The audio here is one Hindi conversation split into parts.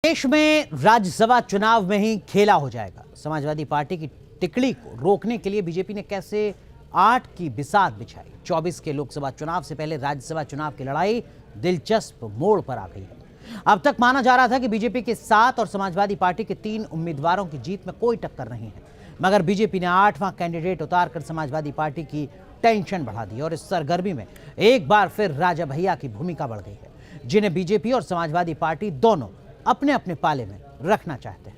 देश में राज्यसभा चुनाव में ही खेला हो जाएगा। समाजवादी पार्टी की टिकड़ी को रोकने के लिए बीजेपी ने कैसे 8 की बिसात बिछाई। 24 के लोकसभा चुनाव से पहले राज्यसभा चुनाव की लड़ाई दिलचस्प मोड़ पर आ गई है। अब तक माना जा रहा था कि बीजेपी के 7 और समाजवादी पार्टी के 3 उम्मीदवारों की जीत में कोई टक्कर नहीं है, मगर बीजेपी ने 8वां कैंडिडेट उतारकर समाजवादी पार्टी की टेंशन बढ़ा दी और इस सरगर्मी में एक बार फिर राजा भैया की भूमिका बढ़ गई है, जिन्हें बीजेपी और समाजवादी पार्टी दोनों अपने अपने पाले में रखना चाहते हैं।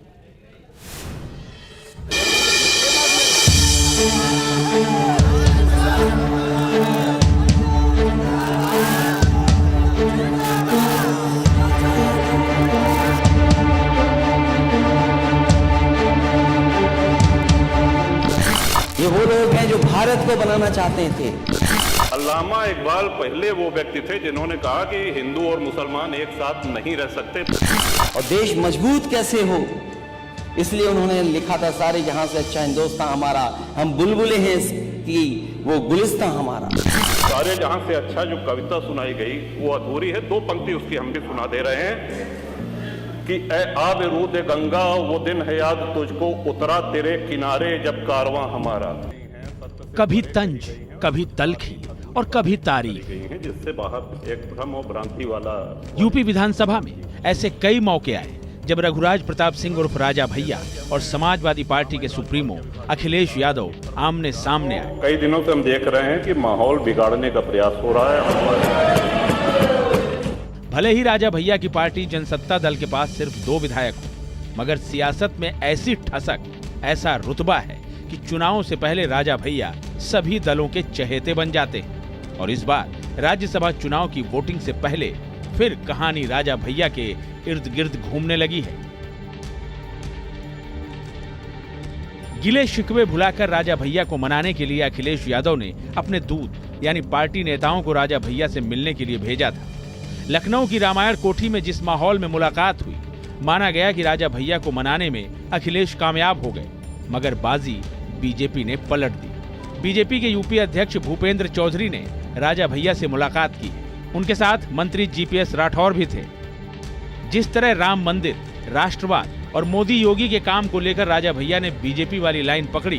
ये वो लोग हैं जो भारत को बनाना चाहते थे। अल्लामा इकबाल पहले वो व्यक्ति थे जिन्होंने कहा कि हिंदू और मुसलमान एक साथ नहीं रह सकते। और देश मजबूत कैसे हो, इसलिए उन्होंने लिखा था सारे जहां से अच्छा हिंदुस्तान हमारा, हम बुलबुले हैं इसकी, वो गुलिस्तान हमारा। सारे जहां से अच्छा जो कविता सुनाई गई वो अधूरी है। 2 पंक्ति उसकी हम भी सुना दे रहे हैं कि ए आब रूद गंगा वो दिन है याद तुझको, उतरा तेरे किनारे जब कारवां हमारा। कभी तंज, कभी तलखी और कभी तारीफ, जिससे बाहर एक भ्रम और भ्रांति वाला। यूपी विधानसभा में ऐसे कई मौके आए जब रघुराज प्रताप सिंह उर्फ राजा भैया और समाजवादी पार्टी के सुप्रीमो अखिलेश यादव आमने सामने आए। कई दिनों से हम देख रहे हैं कि माहौल बिगाड़ने का प्रयास हो रहा है। भले ही राजा भैया की पार्टी जनसत्ता दल के पास सिर्फ 2 विधायक हो, मगर सियासत में ऐसी ठसक, ऐसा रुतबा है कि चुनावों से पहले राजा भैया सभी दलों के चहेते बन जाते हैं। और इस बार राज्यसभा चुनाव की वोटिंग से पहले फिर कहानी राजा भैया के इर्द गिर्द घूमने लगी है। गिले शिकवे भुलाकर राजा भैया को मनाने के लिए अखिलेश यादव ने अपने दूत यानी पार्टी नेताओं को राजा भैया से मिलने के लिए भेजा था। लखनऊ की रामायण कोठी में जिस माहौल में मुलाकात हुई, माना गया कि राजा भैया को मनाने में अखिलेश कामयाब हो गए, मगर बाजी बीजेपी ने पलट दी। बीजेपी के यूपी अध्यक्ष भूपेंद्र चौधरी ने राजा भैया से मुलाकात की। उनके साथ मंत्री जीपीएस राठौर भी थे। जिस तरह राम मंदिर, राष्ट्रवाद और मोदी योगी के काम को लेकर राजा भैया ने बीजेपी वाली लाइन पकड़ी।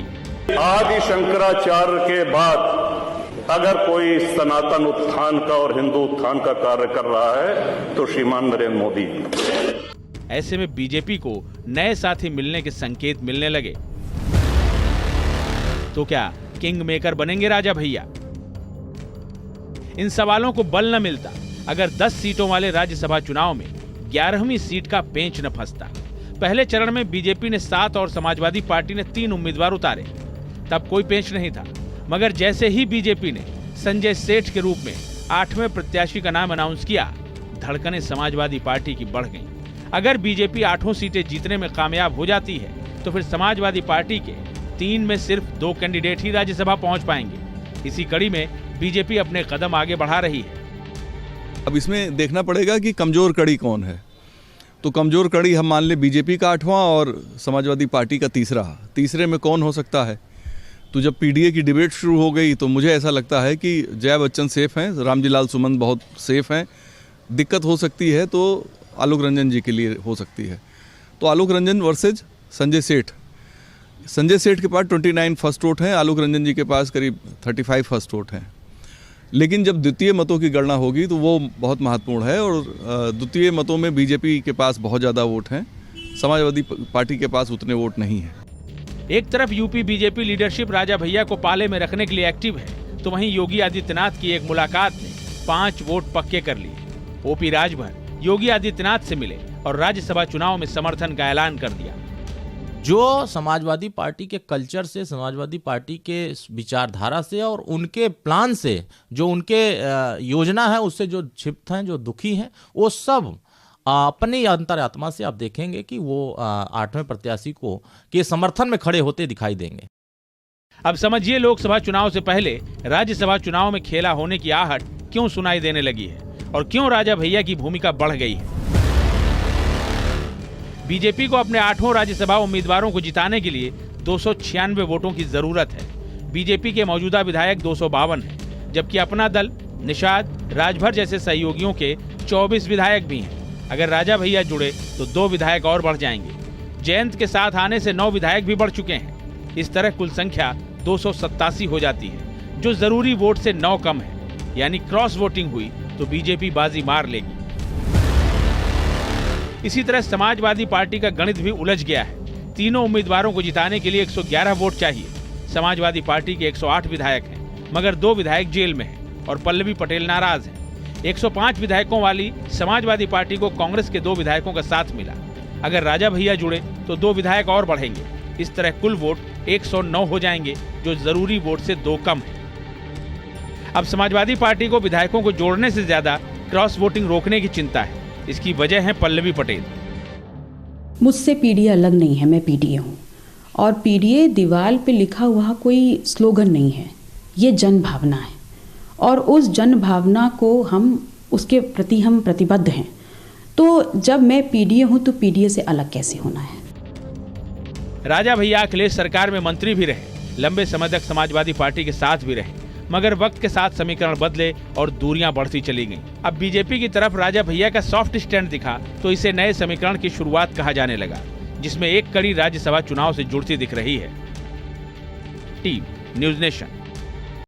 आदि शंकराचार्य के बाद अगर कोई सनातन उत्थान का और हिंदू उत्थान का कार्य कर रहा है तो श्रीमान नरेंद्र मोदी। ऐसे में बीजेपी को नए साथी मिलने के संकेत मिलने लगे। तो क्या किंग मेकर बनेंगे राजा भैया? इन सवालों को बल न मिलता अगर 10 सीटों वाले राज्यसभा चुनाव में 11वीं सीट का पेंच न फंसता। पहले चरण में बीजेपी ने 7 और समाजवादी पार्टी ने 3 उम्मीदवार उतारे, तब कोई पेंच नहीं था। मगर जैसे ही बीजेपी ने संजय सेठ के रूप में 8वें प्रत्याशी का नाम अनाउंस किया, धड़कनें समाजवादी पार्टी की बढ़ गईं। अगर बीजेपी 8 सीटें जीतने में कामयाब हो जाती है तो फिर समाजवादी पार्टी के 3 में सिर्फ 2 कैंडिडेट ही राज्यसभा पहुंच पाएंगे। इसी कड़ी में बीजेपी अपने कदम आगे बढ़ा रही है। अब इसमें देखना पड़ेगा कि कमजोर कड़ी कौन है। तो कमजोर कड़ी हम मान ले बीजेपी का 8वां और समाजवादी पार्टी का 3रे में कौन हो सकता है। तो जब पीडीए की डिबेट शुरू हो गई तो मुझे ऐसा लगता है कि जया बच्चन सेफ हैं, रामजी लाल सुमन बहुत सेफ हैं। दिक्कत हो सकती है तो आलोक रंजन जी के लिए हो सकती है। तो आलोक रंजन वर्सेज संजय सेठ। संजय सेठ के पास 29 फर्स्ट वोट हैं, आलोक रंजन जी के पास करीब 35 फर्स्ट वोट हैं। लेकिन जब द्वितीय मतों की गणना होगी तो वो बहुत महत्वपूर्ण है और द्वितीय मतों में बीजेपी के पास बहुत ज़्यादा वोट हैं, समाजवादी पार्टी के पास उतने वोट नहीं हैं। एक तरफ यूपी बीजेपी लीडरशिप राजा भैया को पाले में रखने के लिए एक्टिव है, तो वहीं योगी आदित्यनाथ की एक मुलाकात ने 5 वोट पक्के कर लिए। ओपी राजभर योगी आदित्यनाथ से मिले और राज्यसभा चुनाव में समर्थन का ऐलान कर दिया। जो समाजवादी पार्टी के कल्चर से, समाजवादी पार्टी के विचारधारा से और उनके प्लान से, जो उनके योजना है उससे जो क्षिप्त हैं, जो दुखी हैं, वो सब अपनी अंतरात्मा से आप देखेंगे कि वो 8वें प्रत्याशी को के समर्थन में खड़े होते दिखाई देंगे। अब समझिए लोकसभा चुनाव से पहले राज्यसभा चुनाव में खेला होने की आहट क्यों सुनाई देने लगी है और क्यों राजा भैया की भूमिका बढ़ गई है। बीजेपी को अपने 8वें राज्यसभा उम्मीदवारों को जिताने के लिए 296 वोटों की जरूरत है। बीजेपी के मौजूदा विधायक 252 हैं, जबकि अपना दल, निषाद, राजभर जैसे सहयोगियों के 24 विधायक भी हैं। अगर राजा भैया जुड़े तो 2 विधायक और बढ़ जाएंगे। जयंत के साथ आने से 9 विधायक भी बढ़ चुके हैं। इस तरह कुल संख्या 287 हो जाती है, जो जरूरी वोट से 9 कम है। यानी क्रॉस वोटिंग हुई तो बीजेपी बाजी मार लेगी। इसी तरह समाजवादी पार्टी का गणित भी उलझ गया है। तीनों उम्मीदवारों को जिताने के लिए 111 वोट चाहिए। समाजवादी पार्टी के 108 विधायक हैं, मगर 2 विधायक जेल में हैं और पल्लवी पटेल नाराज हैं। 105 विधायकों वाली समाजवादी पार्टी को कांग्रेस के 2 विधायकों का साथ मिला। अगर राजा भैया जुड़े तो 2 विधायक और बढ़ेंगे। इस तरह कुल वोट 109 हो जाएंगे, जो जरूरी वोट से 2 कम है। अब समाजवादी पार्टी को विधायकों को जोड़ने से ज्यादा क्रॉस वोटिंग रोकने की चिंता है। इसकी वजह है पल्लवी पटेल। मुझसे पीडीए अलग नहीं है, मैं पीडीए हूँ और पीडीए दीवार पे लिखा हुआ कोई स्लोगन नहीं है, ये जन भावना है और उस जन भावना को उसके प्रति हम प्रतिबद्ध हैं। तो जब मैं पीडीए हूँ तो पीडीए से अलग कैसे होना है। राजा भैया अखिलेश सरकार में मंत्री भी रहे, लंबे समय तक समाजवादी पार्टी के साथ भी रहे, मगर वक्त के साथ समीकरण बदले और दूरियां बढ़ती चली गईं। अब बीजेपी की तरफ राजा भैया का सॉफ्ट स्टैंड दिखा तो इसे नए समीकरण की शुरुआत कहा जाने लगा, जिसमें एक कड़ी राज्यसभा चुनाव से जुड़ती दिख रही है। Team news nation.